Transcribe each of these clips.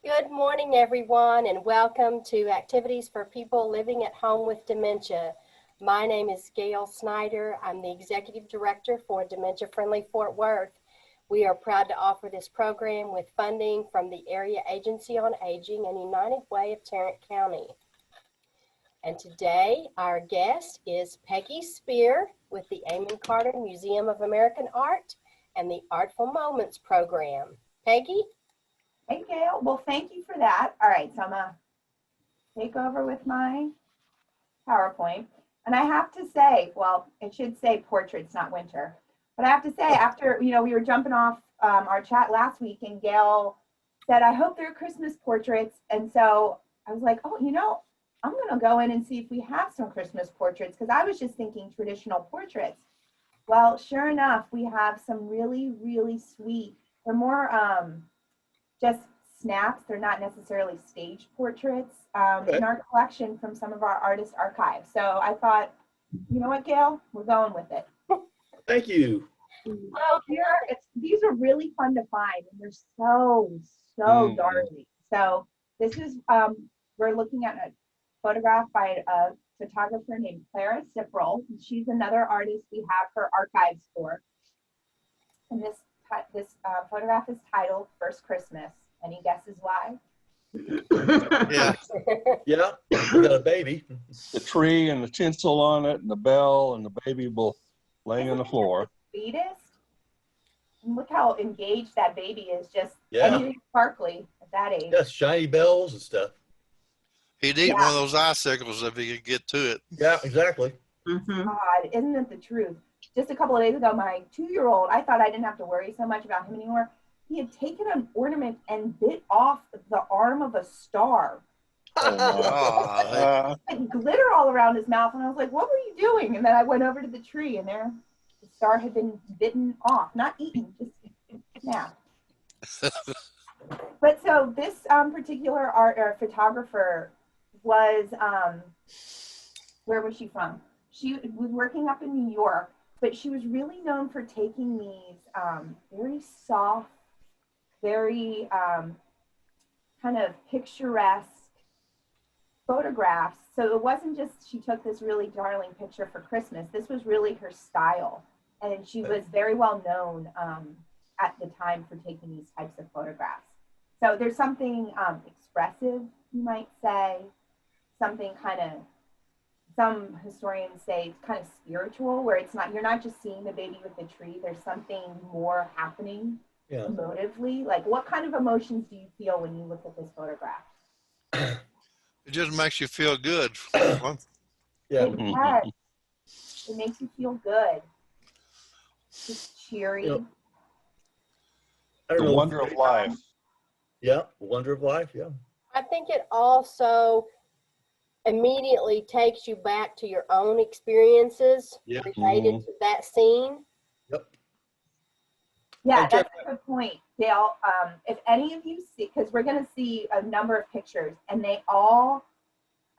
Good morning, everyone, and welcome to Activities for People Living at Home with Dementia. My name is Gail Snyder. I'm the Executive Director for Dementia Friendly Fort Worth. We are proud to offer this program with funding from the Area Agency on Aging and United Way of Tarrant County. And today, our guest is Peggy Spear with the Amon Carter Museum of American Art and the Artful Moments program. Peggy? Hey, Gail. Well, thank you for that. All right, so I'm going to take over with my PowerPoint. And I have to say, well, it should say portraits, not winter. But I have to say, after, we were jumping off our chat last week, and Gail said, I hope they're Christmas portraits. And so I was like, oh, I'm going to go in and see if we have some Christmas portraits, because I was just thinking traditional portraits. Well, sure enough, we have some really, really sweet. They're more just snaps. They're not necessarily staged portraits in our collection from some of our artist archives. So I thought, you know what, Gail, we're going with it. Thank you. Well, these are really fun to find, and they're so darling. So this is, we're looking at a photograph by a photographer named Clara Cipral. She's another artist we have her archives for. And this photograph is titled First Christmas. Any guesses why? Yeah, we got a baby. The tree and the tinsel on it and the bell and the baby both laying on the floor. Sweetest. And look how engaged that baby is, just anything sparkly at that age. Yeah, shiny bells and stuff. He'd eat one of those icicles if he could get to it. Yeah, exactly. God, isn't it the truth? Just a couple of days ago, my 2-year-old, I thought I didn't have to worry so much about him anymore. He had taken an ornament and bit off the arm of a star. And glitter all around his mouth. And I was like, what were you doing? And then I went over to the tree, and there the star had been bitten off. Not eaten, just snapped. But so this particular art or photographer was, where was she from? She was working up in New York, but she was really known for taking these very soft, very kind of picturesque photographs. So it wasn't just she took this really darling picture for Christmas. This was really her style. And she was very well known at the time for taking these types of photographs. So there's something expressive, you might say, something kind of, some historians say it's kind of spiritual, where it's not, you're not just seeing the baby with the tree, there's something more happening emotively. Like, what kind of emotions do you feel when you look at this photograph? It just makes you feel good. Yeah. It makes you feel good. Just cheery. The wonder of life. Yeah, wonder of life, yeah. I think it also immediately takes you back to your own experiences related to that scene. Yep. Yeah, that's a good point, Dale. If any of you see, because we're going to see a number of pictures, and they all,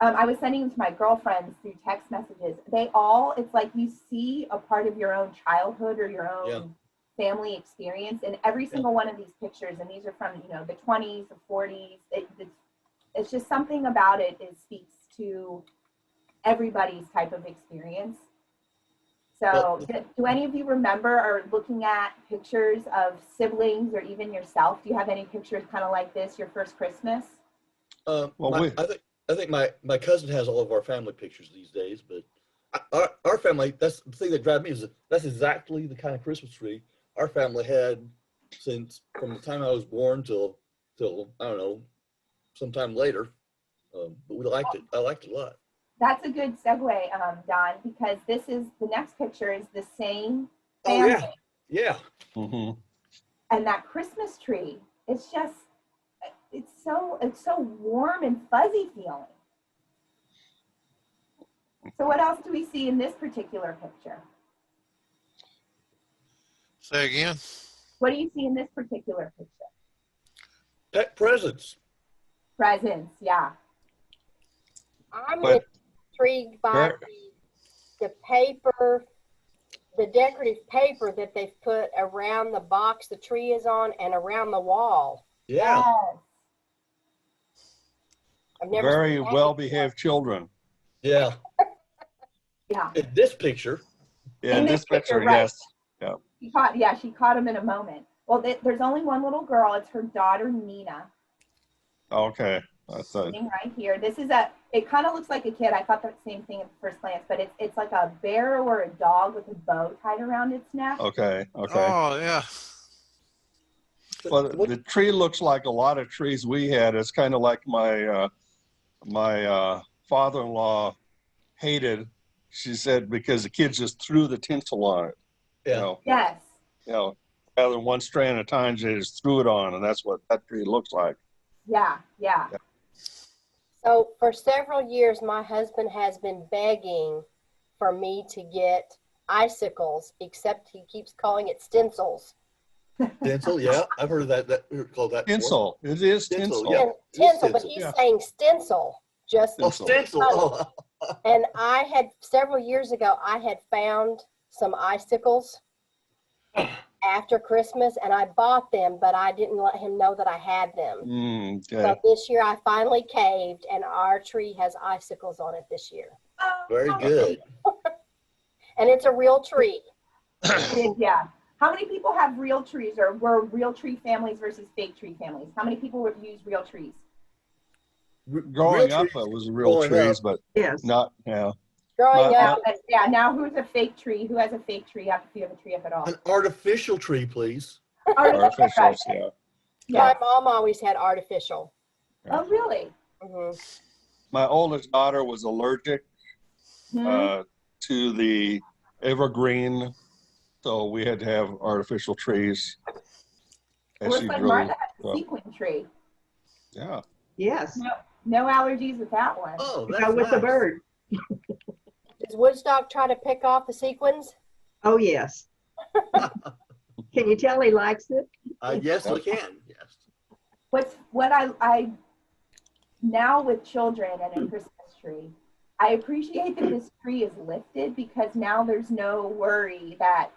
I was sending them to my girlfriends through text messages. They all, it's like you see a part of your own childhood or your own family experience in every single one of these pictures. And these are from, the 20s, the 40s. It's just something about it. It speaks to everybody's type of experience. So do any of you remember or looking at pictures of siblings or even yourself? Do you have any pictures kind of like this, your first Christmas? I think my cousin has all of our family pictures these days, but our family, that's the thing that drives me, is that's exactly the kind of Christmas tree our family had since from the time I was born till I don't know, sometime later. But we liked it. I liked it a lot. That's a good segue, Don, because this is, the next picture is the same family. Oh, yeah. And that Christmas tree, it's just, it's so warm and fuzzy feeling. So what else do we see in this particular picture? Say again? What do you see in this particular picture? Pet presents. Presents, yeah. I'm intrigued by the paper, the decorative paper that they've put around the box the tree is on and around the wall. Yeah. Yes. I've never Very seen that well-behaved children. Yeah. Yeah. In this picture. Yeah, in this picture, right. yes. Yeah. She caught him in a moment. Well, there's only one little girl. It's her daughter, Nina. Okay. That's Sitting right here. It kind of looks like a kid. I thought the same thing at the first glance, but it's like a bear or a dog with a bow tied around its neck. okay. Oh, yeah. Well, the tree looks like a lot of trees we had. It's kind of like my father-in-law hated. She said because the kids just threw the tinsel on it. Yeah. You know, Yes. rather than one strand at a time, they just threw it on, and that's what that tree looks like. Yeah. So for several years, my husband has been begging for me to get icicles, except he keeps calling it stencils. Tinsel, yeah. I've heard of that called that before. Tinsel. It is Tinsel, tinsel. yeah. Tinsel, but Stencil. he's Yeah. saying stencil. Just Oh, stencil. Oh. And I had several years ago, I had found some icicles after Christmas, and I bought them, but I didn't let him know that I had them. Okay. So this year I finally caved, and our tree has icicles on it this year. Oh, Very good. And it's a real tree. Yeah. How many people have real trees, or were real tree families versus fake tree families? How many people would use real trees? Growing Real up, trees. it was real Growing trees, up. but Yes. not, yeah. Growing up, Now who's a fake tree? Who has a fake tree? If you have a tree up at all? An artificial tree, please. Artificials, yeah. my mom always had artificial. Oh, really? Mhm. My oldest daughter was allergic Hmm. to the evergreen, so we had to have artificial trees. It looks like Martha has a well. sequin tree. Yeah. Yes. No allergies with that one. Oh, To that's go with the nice. bird. Does Woodstock try to pick off the sequins? Oh, yes. Can you tell he likes it? Yes, I can. Yes. What I now with children and a Christmas tree, I appreciate that this tree is lifted, because now there's no worry that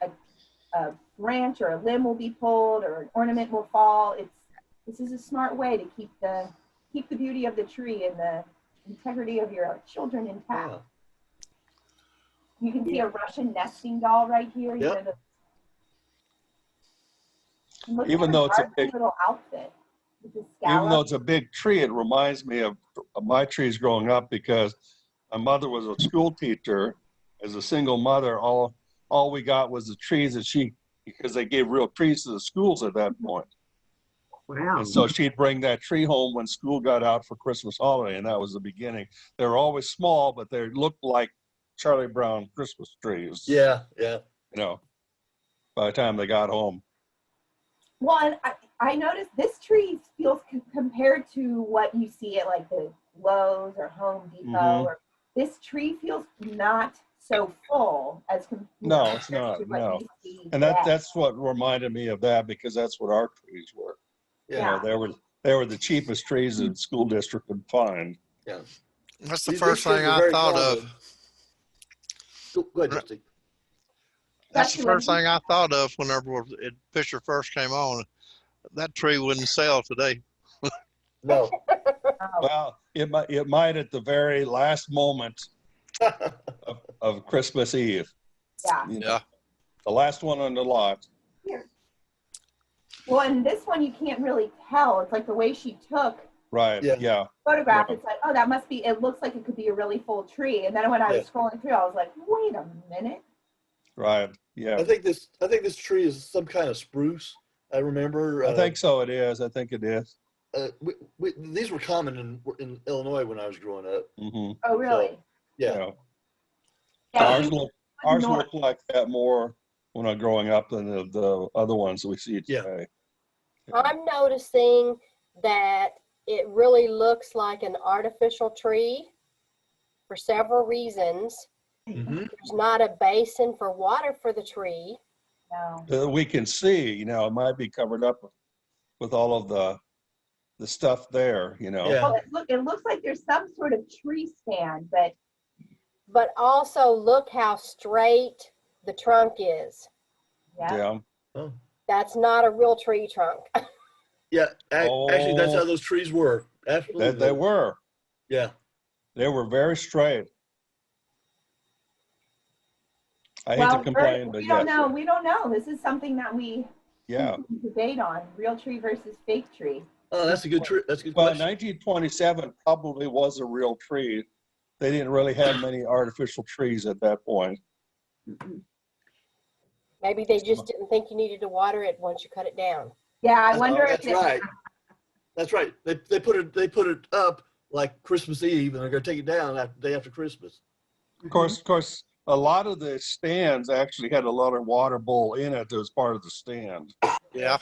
a branch or a limb will be pulled or an ornament will fall. This is a smart way to keep the beauty of the tree and the integrity of your children intact. Yeah. You can see a Russian nesting doll right here. You Yep. know, look Even at though her it's a Barbie big- little outfit with the Even though scallop. it's a big tree, it reminds me of my trees growing up, because my mother was a school teacher. As a single mother, all we got was the trees that because they gave real trees to the schools at that point. Wow. And so she'd bring that tree home when school got out for Christmas holiday, and that was the beginning. They were always small, but they looked like Charlie Brown Christmas trees. Yeah, yeah. By the time they got home. Well, and I noticed this tree feels compared to what you see at like the Lowe's or Home Depot, Mhm. or this tree feels not so full as No, it's compared not, to what no. you see And today. that's what reminded me of that, because that's what our trees were. Yeah. They were the cheapest trees that the school district could find. Yeah. That's the These first trees thing are I very thought common. of. Go ahead, Justin. That's the Especially when first thing I thought of whenever the picture first came on. That tree wouldn't sell today. No. Well, it might at the very last moment of Christmas Eve. Yeah. Yeah. The last one on the lot. Well, and this one you can't really tell. It's like the way she took Right. Yeah. Yeah. photograph. Yeah. It's like, oh, that must be. It looks like it could be a really full tree. And then when I was scrolling through, I was like, wait a minute. Right. Yeah. I think this tree is some kind of spruce. I remember. I think so. It is. I think it is. These were common in Illinois when I was growing up. Mm-hmm. Oh, really? Yeah. Ours look like that more when I'm growing up than the other ones that we see today. I'm noticing that it really looks like an artificial tree for several reasons. Mm-hmm. There's not a basin for water for the tree. No. We can see, it might be covered up with all of the stuff there, Yeah. Well, it looks like there's some sort of tree stand, But also look how straight the trunk is. yeah. Oh. That's not a real tree trunk. Yeah. Actually, that's how those trees were. Absolutely. They were. Yeah. They were very straight. I hate to complain, but we yes. don't know. We don't know. This is something that we Yeah. debate on: real tree versus fake tree. Oh, that's a good That's a good Well, question. 1927 probably was a real tree. They didn't really have many artificial trees at that point. Maybe they just didn't think you needed to water it once you cut it down. Yeah, I wonder if That's right. That's right. They put it up like Christmas Eve, and they're going to take it down the day after Christmas. Of course, a lot of the stands actually had a lot of water bowl in it that was part of the stand. Yeah.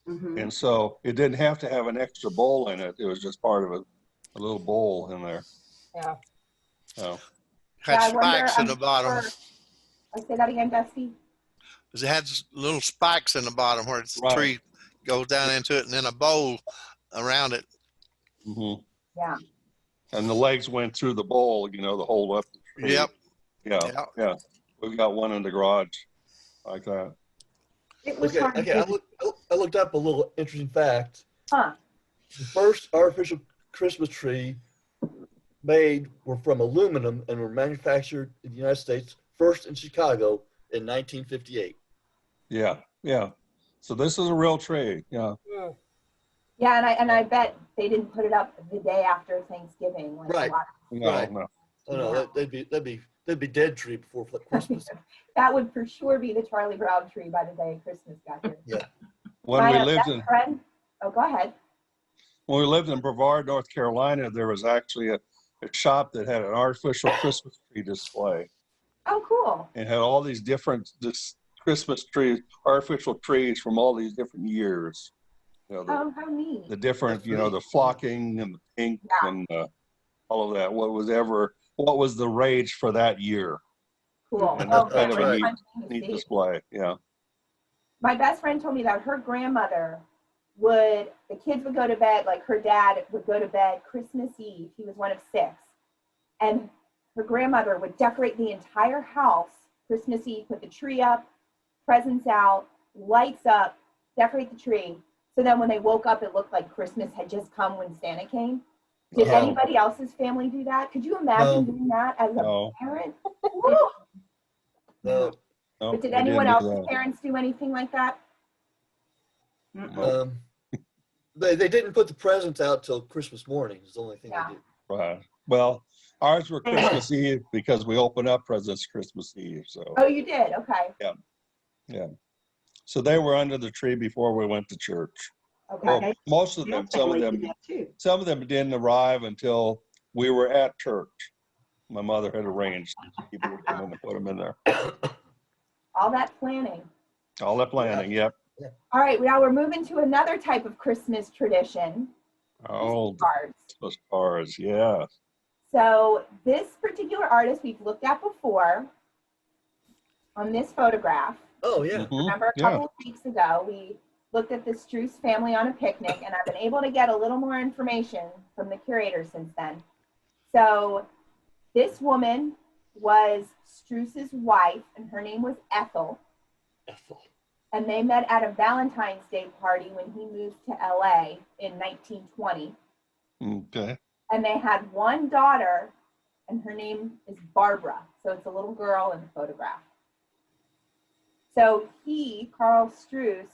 And so it didn't have to have an extra bowl in it. It was just part of a little bowl in there. Yeah. Oh. Had I wonder, spikes in the bottom. I say that again, Dusty. It had little spikes in the bottom where the Right. tree goes down into it, and then a bowl around it. Mm-hmm. Yeah. And the legs went through the bowl, you know, to hold up the tree. Yep. Yeah. We've got one in the garage like that. It was Okay, hard to okay. do. I looked up a little interesting fact. Huh. The first artificial Christmas tree made were from aluminum and were manufactured in the United States, first in Chicago in 1958. Yeah. So this is a real tree. Yeah. Mm. Yeah, and I bet they didn't put it up the day after Thanksgiving. Like Right. A lot No, Right. no. Oh no, they'd be dead tree before Christmas. that would for sure be the Charlie Brown tree by the day Christmas got here. Yeah. When My we lived best in friend. Oh, go ahead. when we lived in Brevard, North Carolina, there was actually a shop that had an artificial Christmas tree display. Oh, cool. And had all these different Christmas trees, artificial trees from all these different years. You know, Oh, how neat. the different, That's you know, neat. the flocking and the pink Yeah. and all of that. What was the rage for that year? Cool. And Oh, that's kind of a right. neat display. Yeah. My best friend told me that her grandmother the kids would go to bed, like her dad would go to bed Christmas Eve. He was one of 6. And her grandmother would decorate the entire house Christmas Eve, put the tree up, presents out, lights up, decorate the tree. So then when they woke up, it looked like Christmas had just come when Santa came. Did Uh-huh. anybody else's family do that? Could you imagine No. doing that as a No. parent? No. No, But did we anyone didn't do else's that. parents do anything like that? Um, they didn't put the presents out till Christmas morning. Is the only thing Yeah. they did. Right. Well, ours were Christmas Eve because we opened up presents Christmas Eve. So Oh, you did? Okay. yeah. So they were under the tree before we went to church. Okay. Well, most of them, some of them didn't arrive until we were at church. My mother had arranged people would come in and put them in there. All that planning. All that planning, yep. All right, now we're moving to another type of Christmas tradition. Oh, Cards. those cars, yeah. So this particular artist we've looked at before on this photograph. Oh yeah. Mhm, Remember a couple of weeks ago, we looked at the Struce family on a picnic, and I've been able to get a little more information from the curator since then. So this woman was Struce's wife, and her name was Ethel. Ethel. And they met at a Valentine's Day party when he moved to LA in 1920. Okay. And they had one daughter, and her name is Barbara. So it's a little girl in the photograph. So Carl Struce,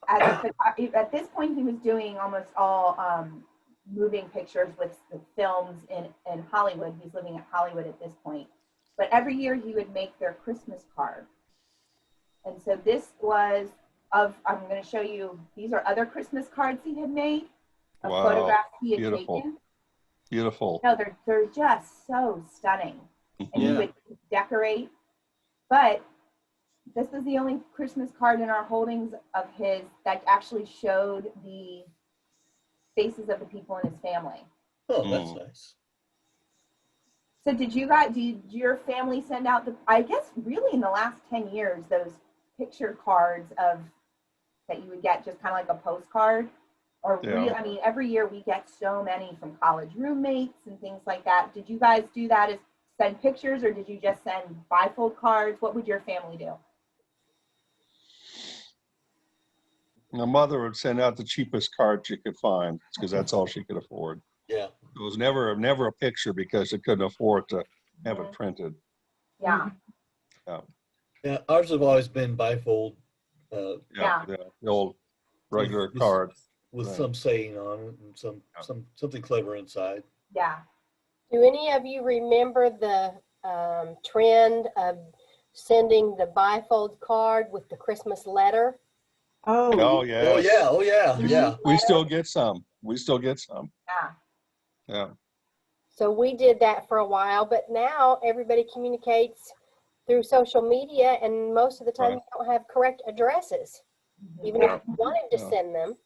at this point, he was doing almost all moving pictures with the films in Hollywood. He's living in Hollywood at this point. But every year he would make their Christmas card. And so this was I'm going to show you, these are other Christmas cards he had made, of Wow, photographs he had beautiful. taken. Beautiful. No, they're just so stunning. And he Yeah. would decorate. But this is the only Christmas card in our holdings of his that actually showed the faces of the people in his family. Oh, that's nice. So did your family send out I guess really in the last 10 years, those picture cards that you would get just kind of like a postcard? I mean, every year we get so many from college roommates and things like that. Did you guys do that as send pictures, or did you just send bifold cards? What would your family do? My mother would send out the cheapest card she could find because that's all she could afford. Yeah. It was never a picture because they couldn't afford to have it printed. Yeah. Yeah, ours have always been bifold. Yeah. The old regular With- cards. with Right. some saying on it and something clever inside. Yeah. Do any of you remember the trend of sending the bifold card with the Christmas letter? Oh, Oh yes. yeah, oh yeah, yeah. We still get some. Yeah. Yeah. So we did that for a while, but now everybody communicates through social media, and most of the time Right. you don't have correct addresses. Even if you wanted to Yeah. send them,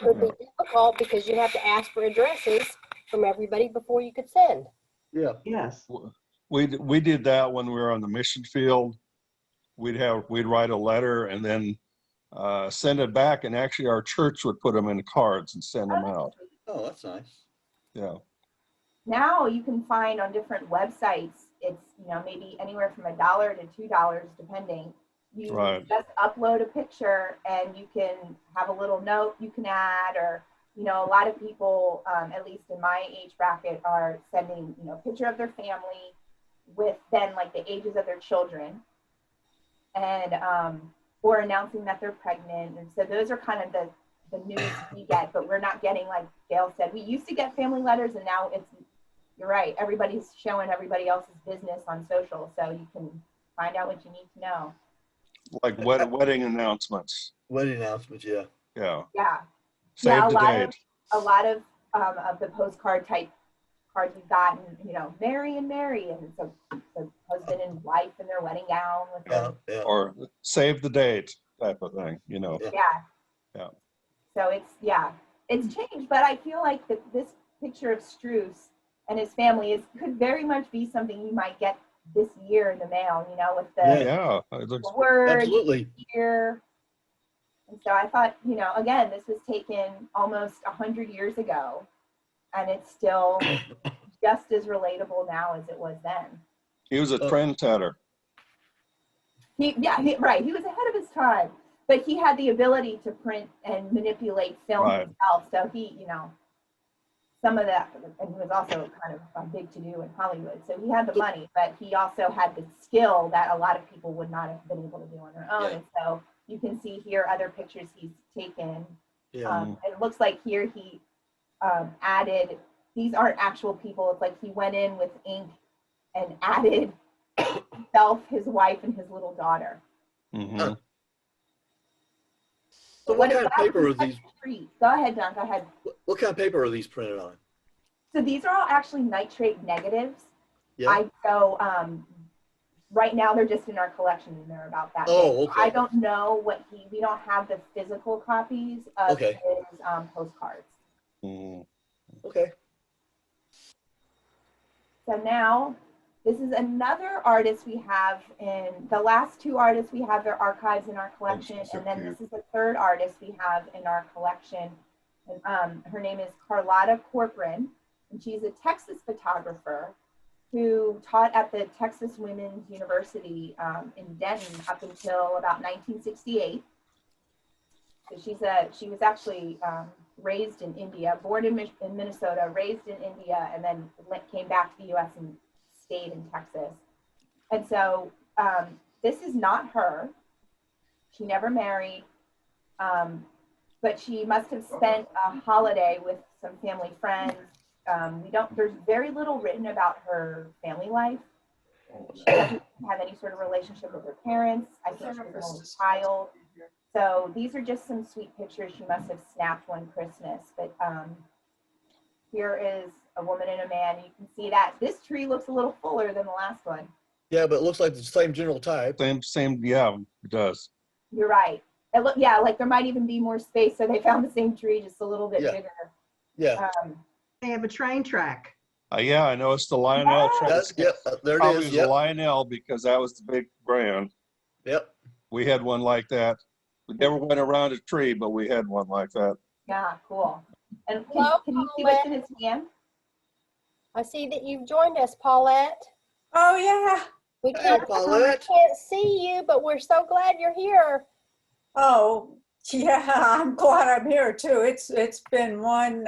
it would be difficult because you have to ask for addresses from everybody before you could send. Yeah. Yes. We did that when we were on the mission field. We'd write a letter and then send it back, and actually our church would put them in cards and send them out. Oh, that's nice. Yeah. Now you can find on different websites, it's, maybe anywhere from $1 to $2, depending. You Right. just upload a picture and you can have a little note you can add, or, a lot of people, at least in my age bracket, are sending, a picture of their family with then like the ages of their children, and or announcing that they're pregnant. And so those are kind of the news we get, but we're not getting, like Gail said, we used to get family letters, and now you're right, everybody's showing everybody else's business on social, so you can find out what you need to know. Like wedding announcements. Wedding announcements, yeah. Yeah. Yeah. Save the date. A lot of the postcard type cards we've gotten, Mary and Mary, and it's the husband and wife in their wedding gown with them. Yeah. Or save the date type of thing, Yeah. Yeah. So it's changed, but I feel like this picture of Struce and his family could very much be something you might get this year in the mail, with the It looks word Absolutely. here. And so I thought, again, this was taken almost 100 years ago, and it's still just as relatable now as it was then. he was a trendsetter. Right. He was ahead of his time, but he had the ability to print and manipulate film himself. So he, some of that, and he was also kind of big to do in Hollywood. So he had the money, but he also had the skill that a lot of people would not have been able to do on their own. Yeah. And so you can see here other pictures he's taken. Yeah. It looks like here he added, these aren't actual people. It's like he went in with ink and added himself, his wife, and his little daughter. Mm-hmm. So what kind of paper are these? Go ahead, John. Go ahead. What kind of paper are these printed on? So these are all actually nitrate negatives. Yeah. Right now they're just in our collection, and they're about that Oh, big. okay. I don't know we don't have the physical copies of his postcards. Mm-hmm. Okay. So now, this is another artist we have the last two artists we have their archives in our collection, and then this is the third artist we have in our collection. And, her name is Carlotta Corcoran, and she's a Texas photographer who taught at the Texas Women's University in Denton up until about 1968. So she was actually raised in India, born in Minnesota, raised in India, and then came back to the U.S. and stayed in Texas. And so this is not her. She never married, but she must have spent a holiday with some family friends. There's very little written about her family life. She doesn't have any sort of relationship with her parents. I think she was an only child. So these are just some sweet pictures she must have snapped one Christmas. But here is a woman and a man. You can see that this tree looks a little fuller than the last one. Yeah, but it looks like the same general type. Same, yeah, it does. You're right. Like there might even be more space, so they found the same tree, just a little bit bigger. Yeah. They have a train track. Yeah, I noticed the Lionel track. Yep, there it Probably is. was a Lionel because that was the big brand. Yep. We had one like that. We never went around a tree, but we had one like that. Yeah, cool. And Hello, can you see what's in his hand? I see that you've joined us, Paulette. Oh, yeah. We Hey, Paulette. can't see you, but we're so glad you're here. Oh, yeah, I'm glad I'm here too. It's been one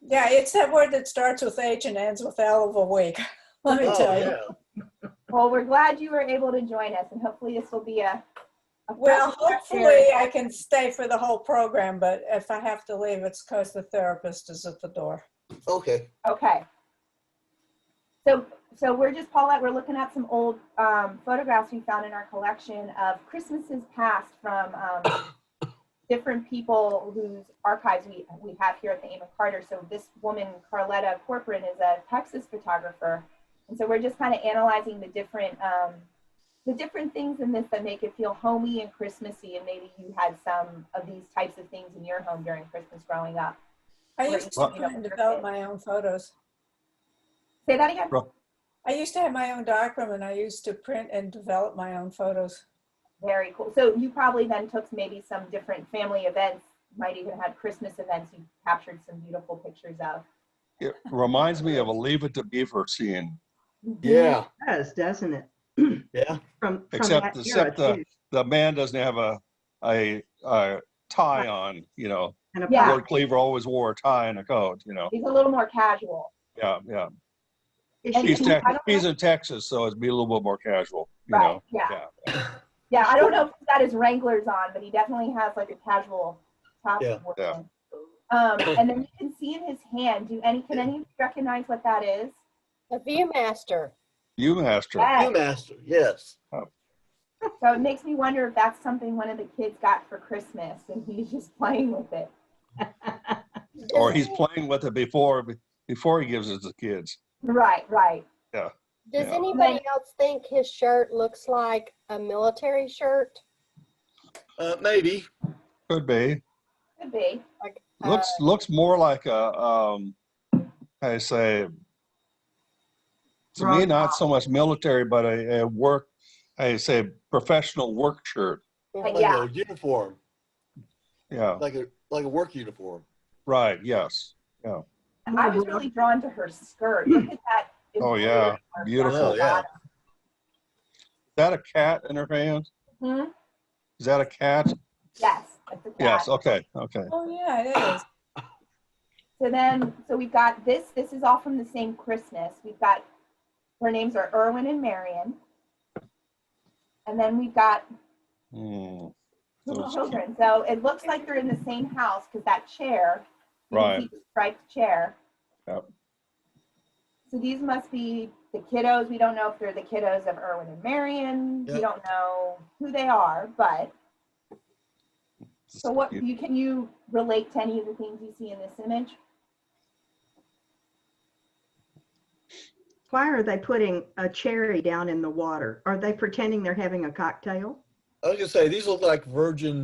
Yeah, it's that word that starts with H and ends with L of a week. Let me tell you. Yeah. Well, we're glad you were able to join us, and hopefully this will be a Well, fresh hopefully I can stay for the whole program, but if I have to leave, it's because the therapist is at the door. Okay. Okay. So we're just, Paulette, we're looking at some old photographs we found in our collection of Christmases past from different people whose archives we have here at the Amon Carter. So this woman, Carletta Corcoran, is a Texas photographer. And so we're just kind of analyzing the different things in this that make it feel homey and Christmassy. And maybe you had some of these types of things in your home during Christmas growing up. I used to develop my own photos. Say that again. I used to have my own darkroom, and I used to print and develop my own photos. Very cool. So you probably then took maybe some different family events, might even have Christmas events you captured some beautiful pictures of. It reminds me of a Leave It to Beaver scene. Yeah. It does, doesn't it? Yeah. From Except that era, too. the man doesn't have a tie on, you know. And a Yeah. Lord Cleaver always wore a tie and a coat, you know. He's a little more casual. Yeah, yeah. Is And she- He's in Texas, so it'd be a little bit more casual, you Right, know. yeah. Yeah, I don't know if he's got his Wranglers on, but he definitely has like a casual top. Yeah. Yeah. And then you can see in his hand, can any of you recognize what that is? A Viewmaster. Master. Yes. Viewmaster, yes. So it makes me wonder if that's something one of the kids got for Christmas and he's just playing with it. Or he's playing with it before he gives it to the kids. Right. Yeah. Does Yeah. anybody else think his shirt looks like a military shirt? Maybe. Could be. Could be. Like Looks more like a I say, to me, not so much military, but a work, I say, professional work shirt. Like Yeah. a uniform. Yeah. Like a work uniform. Right. Yes. Yeah. I was really drawn to her skirt. Look at that. Oh, yeah. Beautiful. Oh, yeah. Is that a cat in her hand? Hmm? Is that a cat? Yes. That's a cat. Yes. Okay. Okay. Oh, yeah, it is. So we've got this. This is all from the same Christmas. We've got, their names are Erwin and Marion. And then we've got Hmm. little children. So it looks like they're in the same house because that chair, you can Right. see the striped chair. Yep. So these must be the kiddos. We don't know if they're the kiddos of Erwin and Marion. Yep. We don't know who they are, but so can you relate to any of the things you see in this image? Why are they putting a cherry down in the water? Are they pretending they're having a cocktail? I was gonna say these look like virgin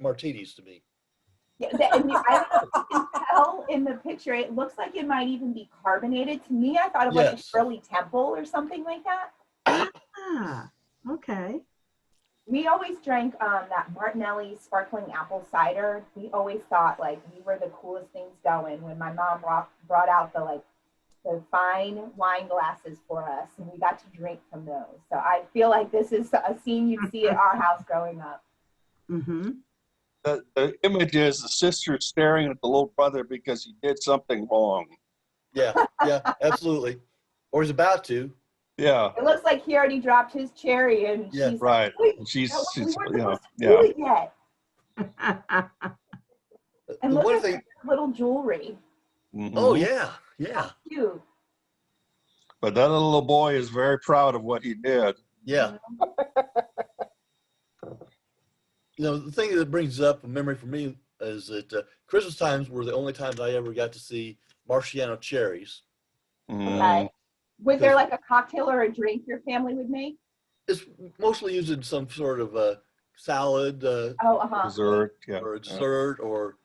martinis to me. Yeah, I don't know if you can tell in the picture. It looks like it might even be carbonated. To me, I thought of like a Yes. Shirley Temple or something like that. Ah, okay. We always drank that Martinelli sparkling apple cider. We always thought like we were the coolest things going when my mom brought out the fine wine glasses for us, and we got to drink from those. So I feel like this is a scene you'd see at our house growing up. Mm-hmm. The image is the sister staring at the little brother because he did something wrong. Yeah, yeah, absolutely. Or he's about to. Yeah. It looks like he already dropped his cherry, and Yeah, she's Right. Wait, She's we weren't you know, supposed to yeah. do it yet. And The look one at thing. the little jewelry. Mhm. Oh yeah, yeah, Cute. But that little boy is very proud of what he did. yeah. You know, the thing that brings up a memory for me is that Christmas times were the only times I ever got to see Marciano cherries. Mm. Okay. Was there like a cocktail or a drink your family would make? It's mostly used in some sort of salad Oh, Dessert. Yeah. or a dessert or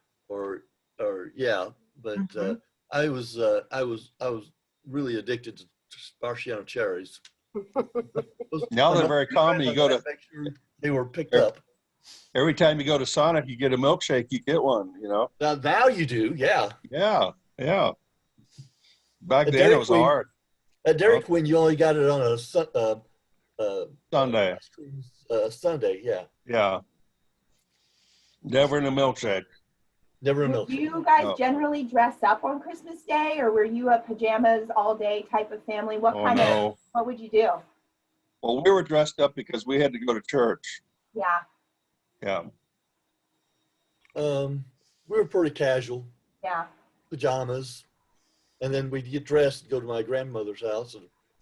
yeah. But Mhm. I was really addicted to Marciano cherries. Now they're very common. You go to make sure they were picked up. every time you go to Sonic, you get a milkshake. You get one. You know. Now you do, yeah. Yeah. Yeah. Back At then Dairy it was Queen- hard. At Dairy Queen, you only got it on a Sunday. Sunday, yeah. Yeah. Never in a milkshake. Never a Do milkshake. you guys No. generally dress up on Christmas Day, or were you a pajamas all day type of family? What Oh, kind of, no. what would you do? Well, we were dressed up because we had to go to church. Yeah. Yeah. We were pretty casual, Yeah. pajamas, and then we'd get dressed and go to my grandmother's house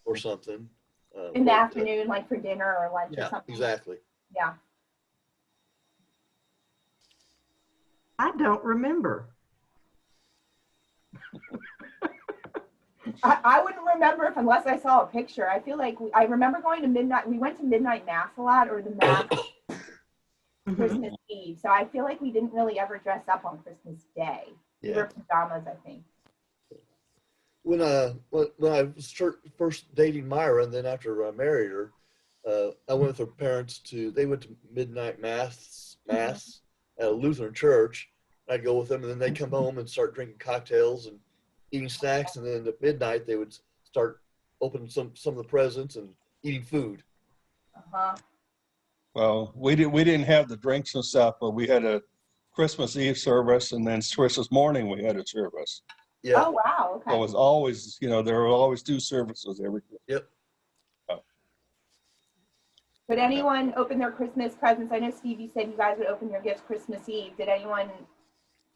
or something. In the but, afternoon, like for dinner or lunch or Yeah, something. exactly. Yeah. I don't remember. I wouldn't remember if unless I saw a picture. I feel like I remember going to midnight. We went to midnight mass a lot, or the mass Mhm. Christmas Eve. So I feel like we didn't really ever dress up on Christmas Day. We Yeah. were pajamas, I think. When I was first dating Myra, and then after I married her, I went with her parents they went to midnight mass at a Lutheran church. I'd go with them, and then they'd come home and start drinking cocktails and eating snacks, and then at midnight they would start opening some of the presents and eating food. Uh-huh. Well, we didn't have the drinks and stuff, but we had a Christmas Eve service, and then Christmas morning we had a service. Yeah. Oh, wow. Okay. So it was always, there were always 2 services every Christmas. Yep. Did anyone open their Christmas presents? I know, Steve, you said you guys would open your gifts Christmas Eve. Did anyone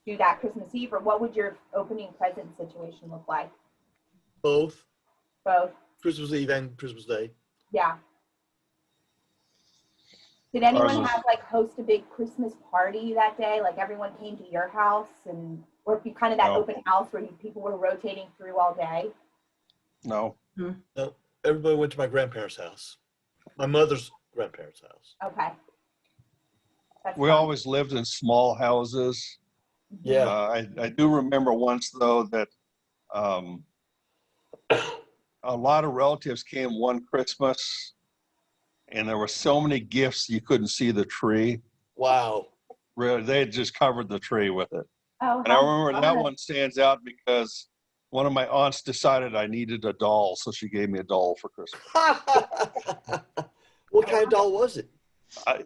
do that Christmas Eve, or what would your opening present situation look like? Both Both. Christmas Eve and Christmas Day. Yeah. Did anyone Ours was- have host a big Christmas party that day? Like everyone came to your house or be kind of that No. open house where people were rotating through all day? No. No, everybody went to my grandparents' house, my mother's grandparents' house. Okay. That's We fine. always lived in small houses. Yeah. I do remember once, though, that a lot of relatives came one Christmas, and there were so many gifts you couldn't see the tree. Wow. Really, they had just covered the tree with it. Oh, And I how remember that fun. one stands out because one of my aunts decided I needed a doll, so she gave me a doll for Christmas. What kind of doll was it?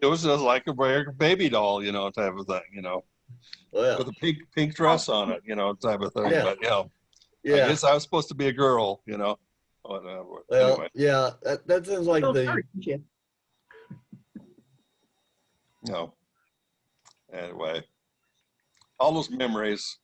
It was just like a regular baby doll, type of thing, Well, with a pink dress on it, type of thing. Yeah. But I yeah. guess I was supposed to be a girl, Whatever. Well, Anyway, yeah. That sounds like Little the. church, yeah. no. Anyway, all those memories.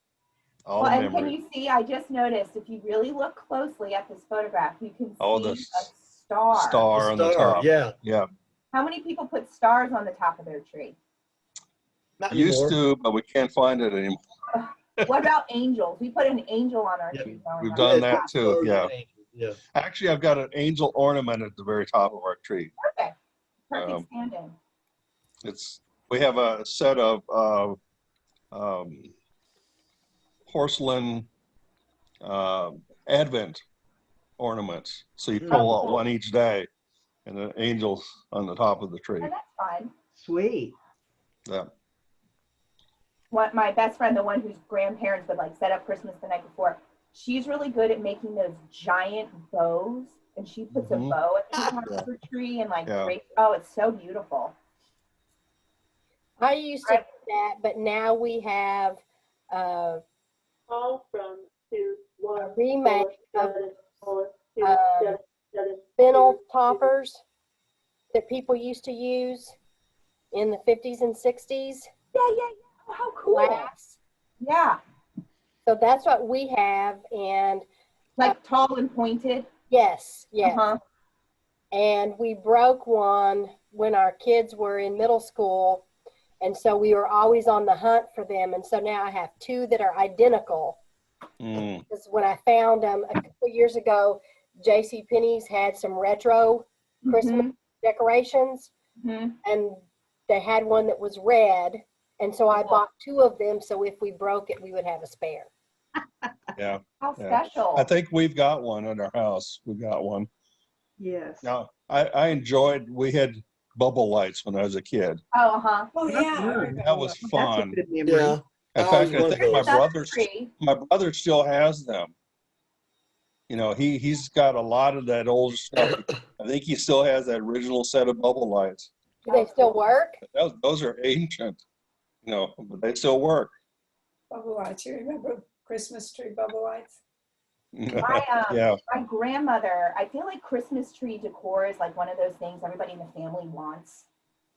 All Well, the and can memories. you see, I just noticed, if you really look closely at this photograph, you can Oh, see the a star. Star on the Star, top. yeah. Yeah. How many people put stars on the top of their tree? Not Used anymore. to, but we can't find it anymore. What about angels? We put an angel on our Yeah, tree. growing We've up. done Yeah, that too. stars Yeah. and angels, yeah. Actually, I've got an angel ornament at the very top of our tree. Perfect. Perfect stand-in. We have a set of porcelain Advent ornaments. So you pull out one each day, and the angel's on the top of the tree. Oh, that's fine. Sweet. Yeah. My best friend, the one whose grandparents would set up Christmas the night before, she's really good at making those giant bows, and she puts a Mhm. bow at the top of her tree and Yeah. oh, it's so beautiful. I used to do that, but now we have a remake of spindle toppers that people used to use in the 50s and 60s. Yeah. Oh, how cool. Glass. Yeah. So that's what we have, and Tall and pointed. yes. Uh-huh. And we broke one when our kids were in middle school, and so we were always on the hunt for them. And so now I have 2 that are identical. Mm. Because when I found them a couple years ago, J.C. Penney's had some retro Christmas decorations, and they had one that was red, and so I bought 2 of them. So if we broke it, we would have a spare. Yeah. How Yeah. special. I think we've got one in our house. We've got one. Yes. Now, I enjoyed, we had bubble lights when I was a kid. Oh, uh-huh. Oh, yeah. I remember That was That's a fun. good memory. Yeah. In I fact, was I one of think those. my brother still has them. He's got a lot of that old stuff. I think he still has that original set of bubble lights. Do they still work? Those are ancient, but they still work. Bubble lights. You remember Christmas tree bubble lights? Yeah. My grandmother, I feel like Christmas tree decor is like one of those things everybody in the family wants,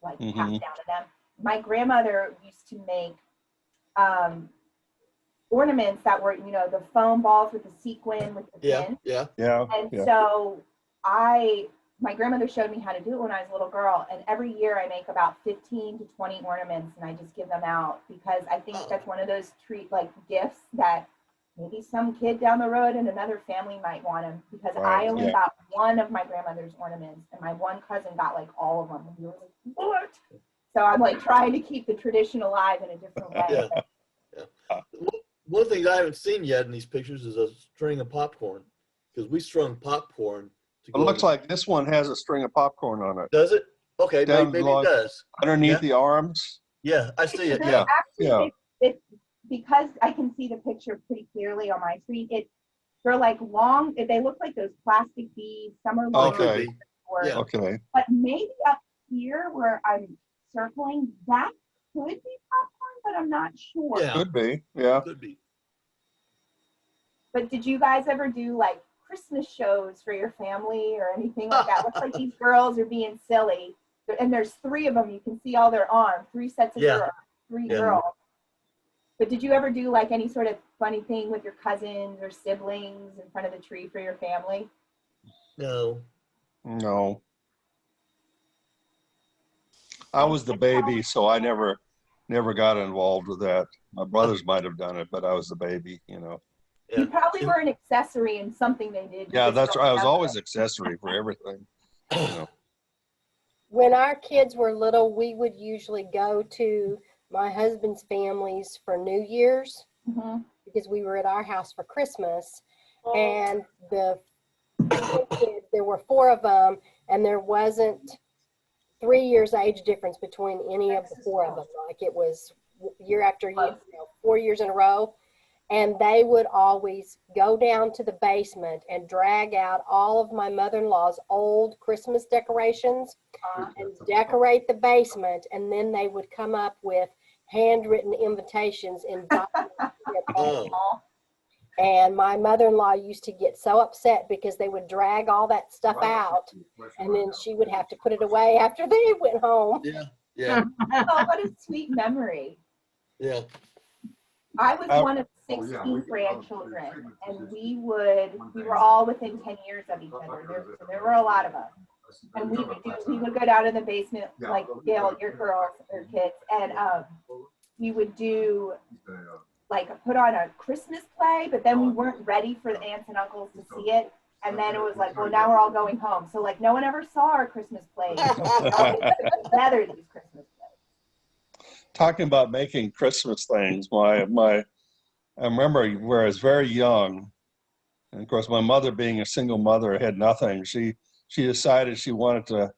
like passed down to them. My grandmother used to make ornaments that were, you know, the foam balls with the sequin with the pin. Yeah. And so my grandmother showed me how to do it when I was a little girl. And every year I make about 15 to 20 ornaments and I just give them out because I think that's one of those gifts that maybe some kid down the road and another family might want them, because I only got one of my grandmother's ornaments and my one cousin got like all of them. And he was like, what? So I'm like trying to keep the tradition alive in a different way. One of the things I haven't seen yet in these pictures is a string of popcorn, because we strung popcorn. It looks like this one has a string of popcorn on it. Does it? Okay, maybe it does. Underneath the arms. Yeah, I see it. They're Yeah. actually, because I can see the picture pretty clearly on my screen, they're like long, they look like those plastic beads. Some are long. Okay. Okay. But maybe up here where I'm circling, that could be popcorn, but I'm not sure. Yeah. Could be. Yeah. Could be. But did you guys ever do like Christmas shows for your family or anything like that? Looks like these girls are being silly. And there's 3 of them. You can see all their arms, 3 sets of girls, 3 girls. But did you ever do like any sort of funny thing with your cousins or siblings in front of the tree for your family? No. I was the baby, so I never got involved with that. My brothers might have done it, but I was the baby, you know. You probably were an accessory in something they did. Yeah, that's right. I was always accessory for everything. You know. When our kids were little, we would usually go to my husband's family's for New Year's because we were at our house for Christmas. And the kids, there were 4 of them, and there wasn't 3 years age difference between any of the 4 of them. Like it was year after year, 4 years in a row. And they would always go down to the basement and drag out all of my mother-in-law's old Christmas decorations and decorate the basement. And then they would come up with handwritten invitations in And my mother-in-law used to get so upset because they would drag all that stuff out and then she would have to put it away after they went home. Yeah. Oh, what a sweet memory. Yeah. I was one of 16 grandchildren, and we were all within 10 years of each other. There were a lot of us. And we would go down in the basement, like Gail, your girls or kids, and we would do like put on a Christmas play, but then we weren't ready for the aunts and uncles to see it. And then it was like, well, now we're all going home. So like no one ever saw our Christmas plays. Together these Christmas plays. Talking about making Christmas things, I remember when I was very young, and of course my mother, being a single mother, had nothing. She decided she wanted to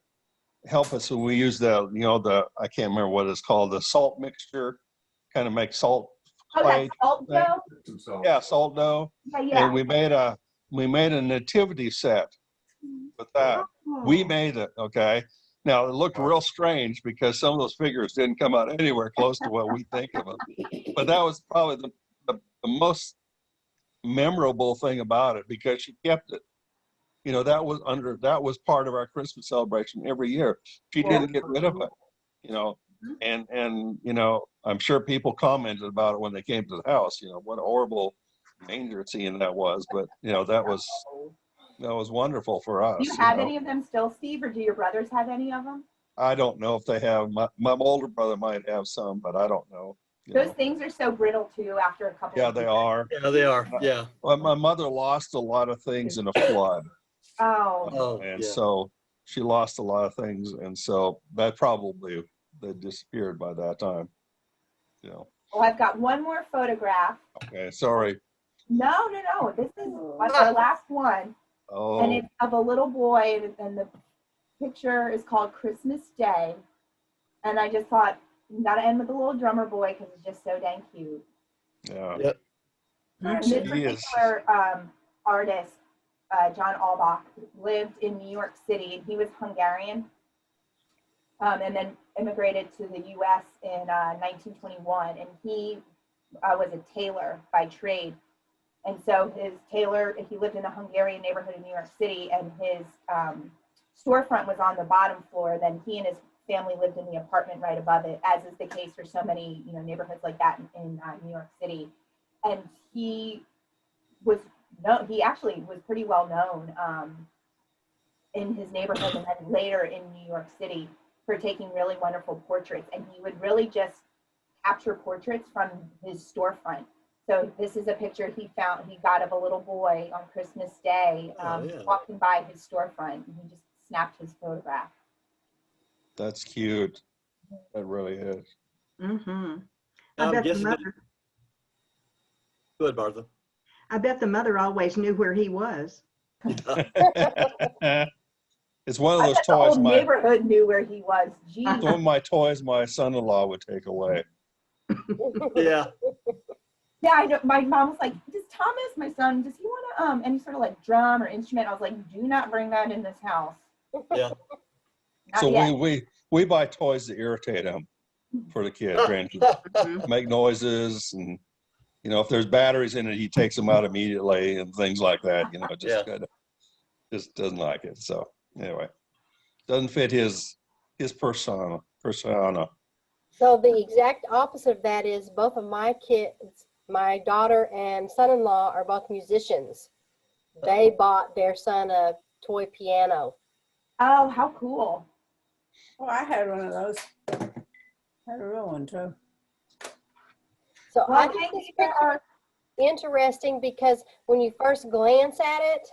help us, so we used I can't remember what it's called, the salt mixture, kind of make salt clay. Oh, that salt dough? Yeah, salt dough. Yeah. And we made a nativity set with that. We made it, okay? Now, it looked real strange because some of those figures didn't come out anywhere close to what we think of them. But that was probably the most memorable thing about it, because she kept it. You know, that was part of our Christmas celebration every year. She didn't get rid of it, you know. And you know, I'm sure people commented about it when they came to the house, you know, what a horrible manger scene that was. But, you know, that was wonderful for us. Do you have any of them still, Steve, or do your brothers have any of them? I don't know if they have. My older brother might have some, but I don't know. Those things are so brittle too after a couple of they years. are. Yeah, they are. Yeah. Well, my mother lost a lot of things in a flood. So she lost a lot of things. And so that probably, they disappeared by that time. You know. Oh, I've got one more photograph. Okay, sorry. No. This is our last one. Oh. And it's of a little boy, and the picture is called Christmas Day. And I just thought, you gotta end with a little drummer boy because it's just so dang cute. Yeah. Yep. And this particular artist, John Albach, lived in New York City, and he was Hungarian, and then immigrated to the U.S. in 1921. And he was a tailor by trade. And so his tailor, he lived in a Hungarian neighborhood in New York City, and his storefront was on the bottom floor. Then he and his family lived in the apartment right above it, as is the case for so many, neighborhoods like that in New York City. And he actually was pretty well known in his neighborhood, and then later in New York City, for taking really wonderful portraits. And he would really just capture portraits from his storefront. So this is a picture he got of a little boy on Christmas Day walking by his storefront, and he just snapped his photograph. That's cute. That really is. Mm-hmm. Go ahead, Martha. I bet the mother always knew where he was. It's one of those The toys whole neighborhood knew where he was. Jeez. some of my toys my son-in-law would take away. Yeah. Yeah, I know. My mom was like, does Thomas, my son, does he want to any sort of like drum or instrument? I was like, do not bring that in this house. Yeah. Not So yet. we buy toys to irritate him for the kid, make noises, and if there's batteries in it, he takes them out immediately and things like that. Just doesn't like it. So anyway, doesn't fit his persona. So the exact opposite of that is both of my kids, my daughter and son-in-law, are both musicians. They bought their son a toy piano. Oh, how cool. Oh, I had one of those. I had a real one too. So Well, I think this picture is interesting because when you first glance at it,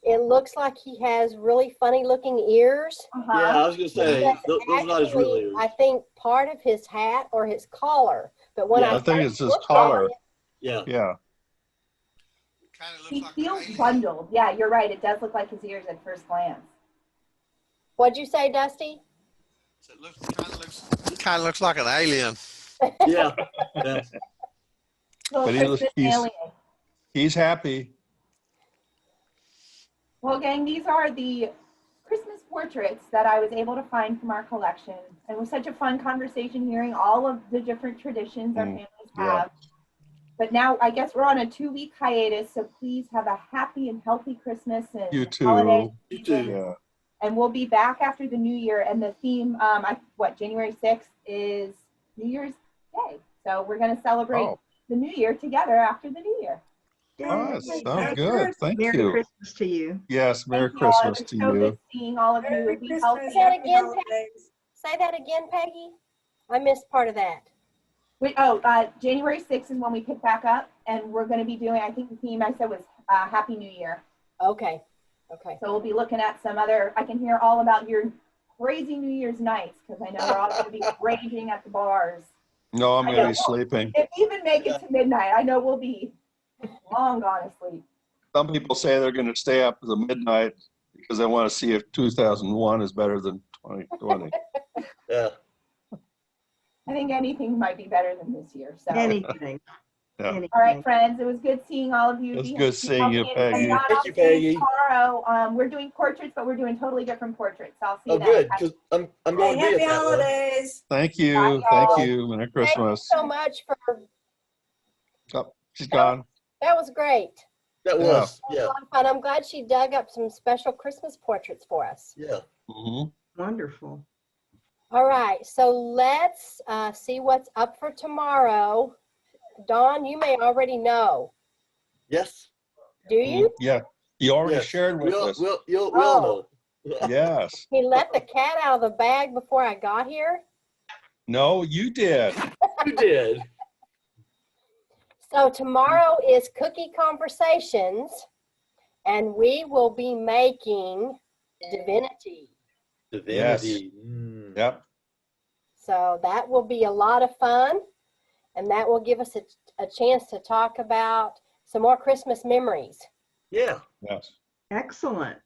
it looks like he has really funny looking ears. Uh-huh. Yeah, I was going to say, those are not his real ears. I think part of his hat or his collar. But when Yeah, I think it's his looked collar. at it, Yeah. Yeah. He feels bundled. Yeah, you're right. It does look like his ears at first glance. what'd you say, Dusty? It kind of looks like an alien. Yeah. Yeah. But he's happy. Well, gang, these are the Christmas portraits that I was able to find from our collection. It was such a fun conversation hearing all of the different traditions our families have. But now I guess we're on a 2-week hiatus, so please have a happy and healthy Christmas and You too. holiday You season. too. Yeah. And we'll be back after the new year. And the theme, January 6th is New Year's Day. So we're going to celebrate the new year together after the new year. Oh, sounds good. Thank Merry you. Christmas to you. Yes, Merry Thank you all. Christmas It was to so you. good seeing all of you. Merry Be Christmas, healthy. Say that happy again, holidays. Say that again, Peggy. I missed part of that. January 6th is when we pick back up, and we're going to be doing, I think the theme I said was Happy New Year. Okay. So we'll be looking at some other, I can hear all about your crazy New Year's nights, because I know we're all going to be raging at the bars. No, I'm going to be sleeping. If we even make it to midnight, I know we'll be long gone asleep. Some people say they're going to stay up to midnight because they want to see if 2001 is better than 2020. Yeah. I think anything might be better than this year. So. Anything. Yeah. Anything. All right, friends. It was good seeing all of you. It's good seeing you, Peggy. And Don, Thank I'll you, see Peggy. tomorrow. We're doing portraits, but we're doing totally different portraits. I'll see you Oh, then. good, because I'm going to be Happy at that one. holidays. Thank you. Bye, Thank y'all. you. Merry Thank you Christmas. so much for, Oh, she's gone. that was great. That Yeah. was, It was a lot of fun. I'm glad she dug up some special Christmas portraits for us. yeah. Mm-hmm. Wonderful. All right, so let's see what's up for tomorrow. Dawn, you may already know. Yes. Do you? Yeah. You already Yes. shared with us. We'll Oh. know. Yes. He let the cat out of the bag before I got here. No, you did. You did. So tomorrow is Cookie Conversations, and we will be making Divinity. Divinity. Yep. So that will be a lot of fun, and that will give us a chance to talk about some more Christmas memories. Yeah. Yes. Excellent.